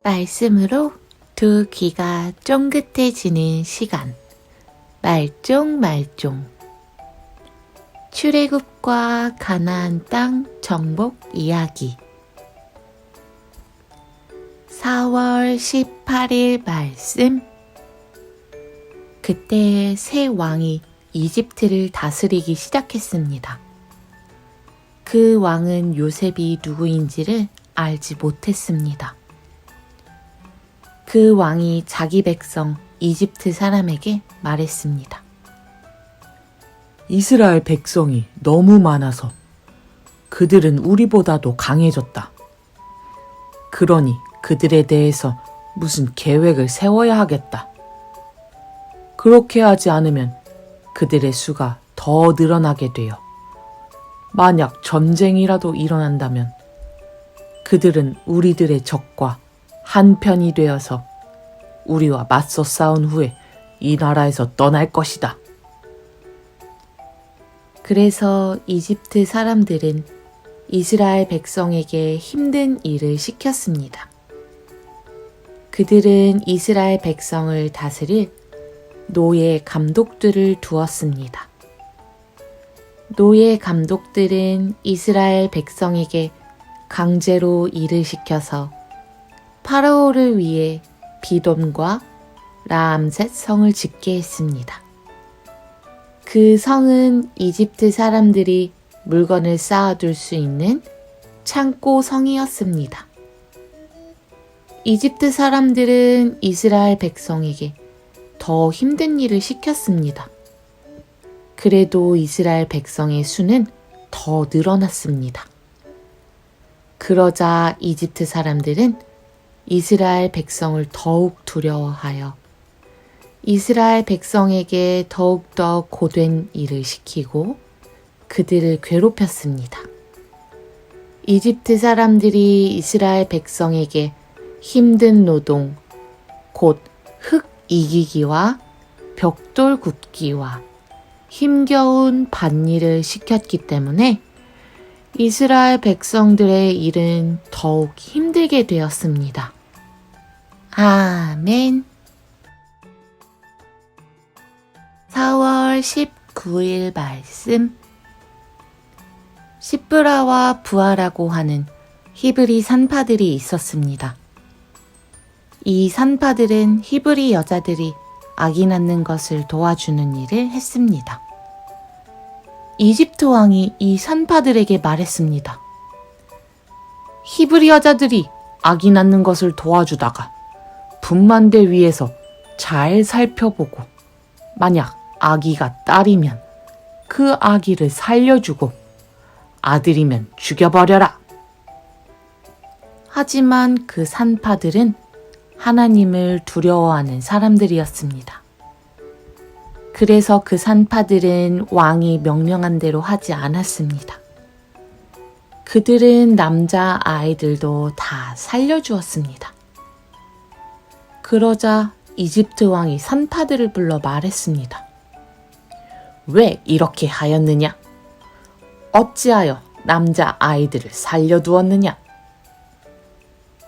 말씀으로 두 귀가 쫑긋해지는 시간. 말쫑말쫑. 출애굽과 가나안 땅 정복 이야기. 4월 18일 말씀. 그때 새 왕이 이집트를 다스리기 시작했습니다. 그 왕은 요셉이 누구인지를 알지 못했습니다. 그 왕이 자기 백성 이집트 사람에게 말했습니다. 이스라엘 백성이 너무 많아서 그들은 우리보다도 강해졌다. 그러니 그들에 대해서 무슨 계획을 세워야 하겠다. 그렇게 하지 않으면 그들의 수가 더 늘어나게 되어 만약 전쟁이라도 일어난다면 그들은 우리들의 적과 한편이 되어서 우리와 맞서 싸운 후에 이 나라에서 떠날 것이다. 그래서 이집트 사람들은 이스라엘 백성에게 힘든 일을 시켰습니다. 그들은 이스라엘 백성을 다스릴 노예 감독들을 두었습니다. 노예 감독들은 이스라엘 백성에게 강제로 일을 시켜서 파라오를 위해 비돔과 라암셋 성을 짓게 했습니다. 그 성은 이집트 사람들이 물건을 쌓아둘 수 있는 창고 성이었습니다. 이집트 사람들은 이스라엘 백성에게 더 힘든 일을 시켰습니다. 그래도 이스라엘 백성의 수는 더 늘어났습니다. 그러자 이집트 사람들은 이스라엘 백성을 더욱 두려워하여 이스라엘 백성에게 더욱더 고된 일을 시키고 그들을 괴롭혔습니다. 이집트 사람들이 이스라엘 백성에게 힘든 노동, 곧 흙 이기기와 벽돌 굽기와 힘겨운 밭일을 시켰기 때문에 이스라엘 백성들의 일은 더욱 힘들게 되었습니다. 아멘. 4월 19일 말씀. 시브라와 부하라고 하는 히브리 산파들이 있었습니다. 이 산파들은 히브리 여자들이 아기 낳는 것을 도와주는 일을 했습니다. 이집트 왕이 이 산파들에게 말했습니다. 히브리 여자들이 아기 낳는 것을 도와주다가 분만대 위에서 잘 살펴보고 만약 아기가 딸이면 그 아기를 살려주고 아들이면 죽여버려라. 하지만 그 산파들은 하나님을 두려워하는 사람들이었습니다. 그래서 그 산파들은 왕이 명령한 대로 하지 않았습니다. 그들은 남자 아이들도 다 살려주었습니다. 그러자 이집트 왕이 산파들을 불러 말했습니다. 왜 이렇게 하였느냐? 어찌하여 남자 아이들을 살려두었느냐?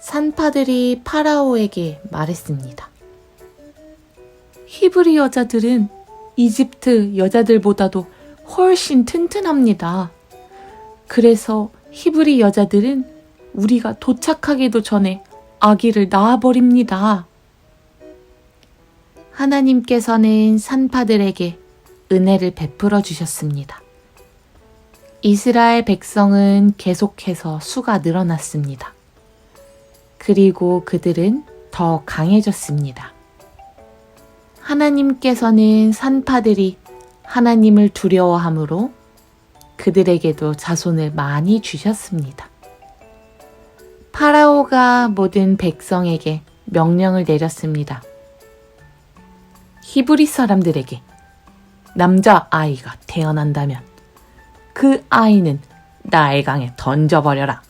산파들이 파라오에게 말했습니다. 히브리 여자들은 이집트 여자들보다도 훨씬 튼튼합니다. 그래서 히브리 여자들은 우리가 도착하기도 전에 아기를 낳아버립니다. 하나님께서는 산파들에게 은혜를 베풀어 주셨습니다. 이스라엘 백성은 계속해서 수가 늘어났습니다. 그리고 그들은 더 강해졌습니다. 하나님께서는 산파들이 하나님을 두려워함으로 그들에게도 자손을 많이 주셨습니다. 파라오가 모든 백성에게 명령을 내렸습니다. 히브리 사람들에게 남자 아이가 태어난다면 그 아이는 나일강에 던져버려라.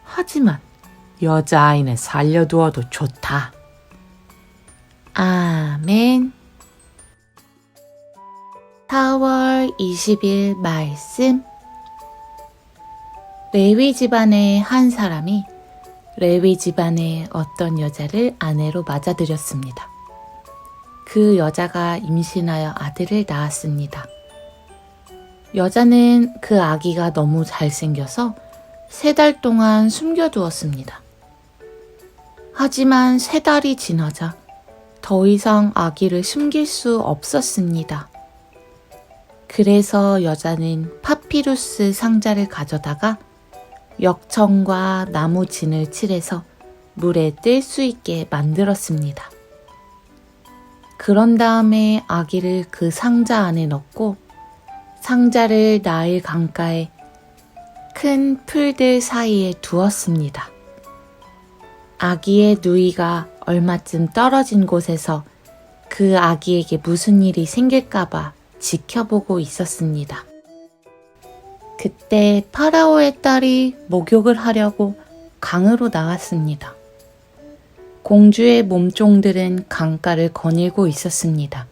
하지만 여자아이는 살려두어도 좋다. 아멘. 4월 20일 말씀. 레위 집안의 한 사람이 레위 집안의 어떤 여자를 아내로 맞아들였습니다. 그 여자가 임신하여 아들을 낳았습니다. 여자는 그 아기가 너무 잘생겨서 3달 동안 숨겨두었습니다. 하지만 3달이 지나자 더 이상 아기를 숨길 수 없었습니다. 그래서 여자는 파피루스 상자를 가져다가 역청과 나무 진을 칠해서 물에 뜰 수 있게 만들었습니다. 그런 다음에 아기를 그 상자 안에 넣고 상자를 나일 강가에 큰 풀들 사이에 두었습니다. 아기의 누이가 얼마쯤 떨어진 곳에서 그 아기에게 무슨 일이 생길까봐 지켜보고 있었습니다. 그때 파라오의 딸이 목욕을 하려고 강으로 나왔습니다. 공주의 몸종들은 강가를 거닐고 있었습니다.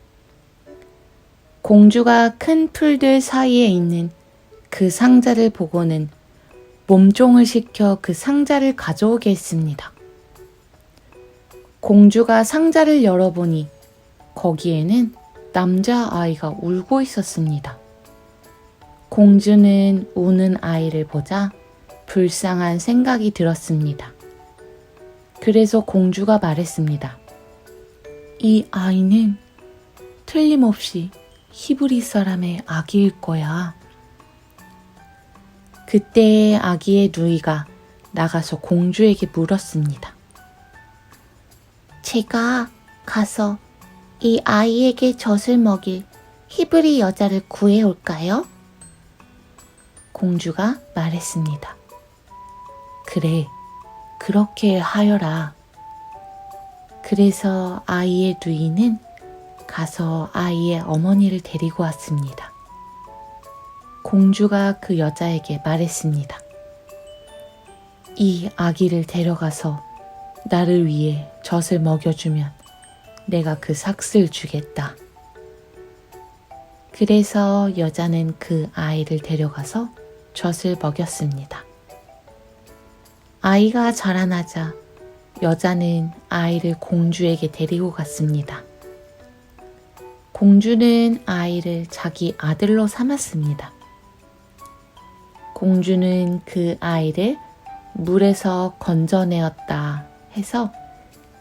공주가 큰 풀들 사이에 있는 그 상자를 보고는 몸종을 시켜 그 상자를 가져오게 했습니다. 공주가 상자를 열어보니 거기에는 남자아이가 울고 있었습니다. 공주는 우는 아이를 보자 불쌍한 생각이 들었습니다. 그래서 공주가 말했습니다. 이 아이는 틀림없이 히브리 사람의 아기일 거야. 그때 아기의 누이가 나가서 공주에게 물었습니다. 제가 가서 이 아이에게 젖을 먹일 히브리 여자를 구해올까요? 공주가 말했습니다. 그래, 그렇게 하여라. 그래서 아이의 누이는 가서 아이의 어머니를 데리고 왔습니다. 공주가 그 여자에게 말했습니다. 이 아기를 데려가서 나를 위해 젖을 먹여주면 내가 그 삭스를 주겠다. 그래서 여자는 그 아이를 데려가서 젖을 먹였습니다. 아이가 자라나자 여자는 아이를 공주에게 데리고 갔습니다. 공주는 아이를 자기 아들로 삼았습니다. 공주는 그 아이를 물에서 건져내었다 해서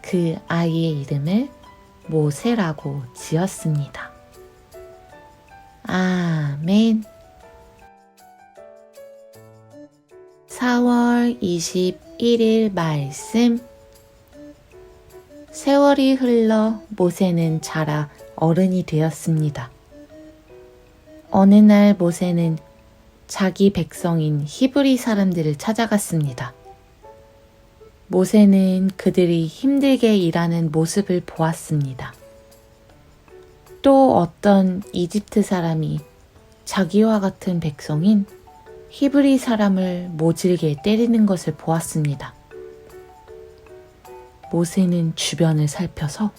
그 아이의 이름을 모세라고 지었습니다. 아멘. 4월 21일 말씀. 세월이 흘러 모세는 자라 어른이 되었습니다. 어느 날 모세는 자기 백성인 히브리 사람들을 찾아갔습니다. 모세는 그들이 힘들게 일하는 모습을 보았습니다. 또 어떤 이집트 사람이 자기와 같은 백성인 히브리 사람을 모질게 때리는 것을 보았습니다. 모세는 주변을 살펴서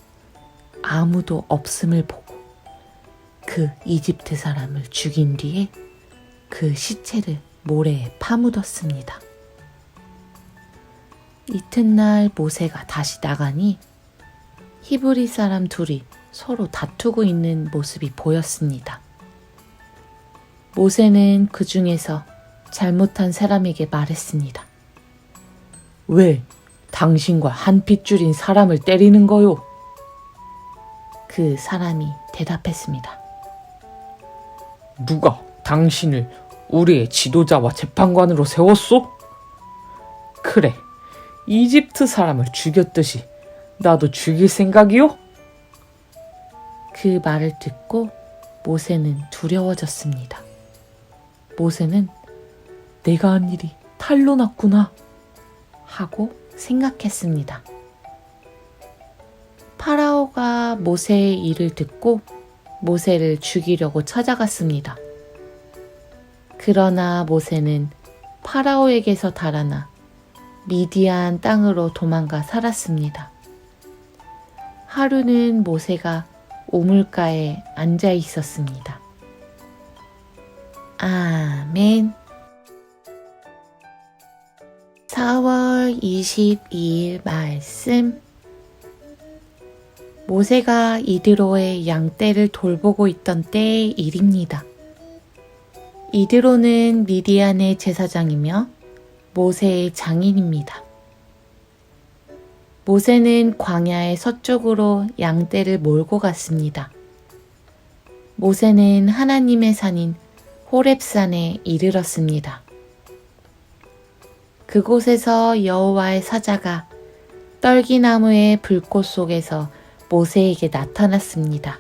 아무도 없음을 보고 그 이집트 사람을 죽인 뒤에 그 시체를 모래에 파묻었습니다. 이튿날 모세가 다시 나가니 히브리 사람 둘이 서로 다투고 있는 모습이 보였습니다. 모세는 그 중에서 잘못한 사람에게 말했습니다. 왜 당신과 한 핏줄인 사람을 때리는 거요? 그 사람이 대답했습니다. 누가 당신을 우리의 지도자와 재판관으로 세웠소? 그래, 이집트 사람을 죽였듯이 나도 죽일 생각이요? 그 말을 듣고 모세는 두려워졌습니다. 모세는 내가 한 일이 탈로 났구나 하고 생각했습니다. 파라오가 모세의 일을 듣고 모세를 죽이려고 찾아갔습니다. 그러나 모세는 파라오에게서 달아나 미디안 땅으로 도망가 살았습니다. 하루는 모세가 우물가에 앉아 있었습니다. 아멘. 4월 4월 22일 말씀. 모세가 이드로의 양떼를 돌보고 있던 때의 일입니다. 이드로는 미디안의 제사장이며 모세의 장인입니다. 모세는 광야의 서쪽으로 양떼를 몰고 갔습니다. 모세는 하나님의 산인 호렙산에 이르렀습니다. 그곳에서 여호와의 사자가 떨기나무의 불꽃 속에서 모세에게 나타났습니다.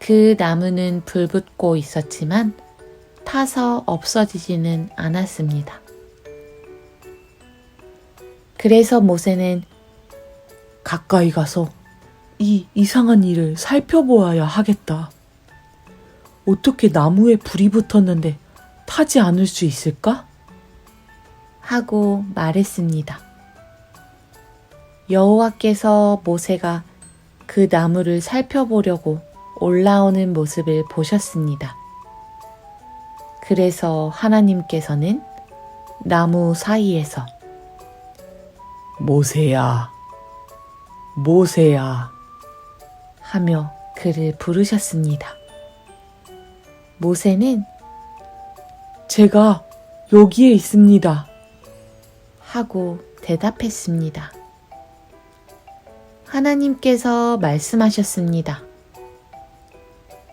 그 나무는 불붙고 있었지만 타서 없어지지는 않았습니다. 그래서 모세는 가까이 가서 이 이상한 일을 살펴보아야 하겠다. 어떻게 나무에 불이 붙었는데 타지 않을 수 있을까? 하고 말했습니다. 여호와께서 모세가 그 나무를 살펴보려고 올라오는 모습을 보셨습니다. 그래서 하나님께서는 나무 사이에서 모세야, 모세야 하며 그를 부르셨습니다. 모세는 제가 여기에 있습니다. 하고 대답했습니다. 하나님께서 말씀하셨습니다.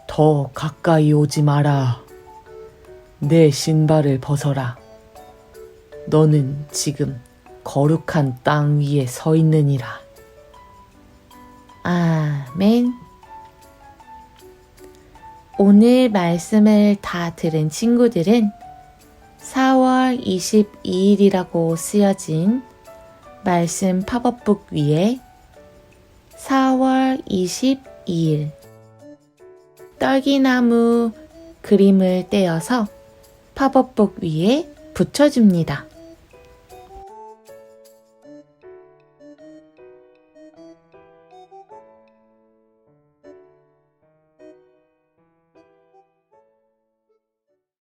더 가까이 오지 마라. 내 신발을 벗어라. 너는 지금 거룩한 땅 위에 서 있느니라. 아멘. 오늘 말씀을 다 들은 친구들은 4월 22일이라고 쓰여진 말씀 팝업북 위에 4월 22일 떨기나무 그림을 떼어서 팝업북 위에 붙여줍니다.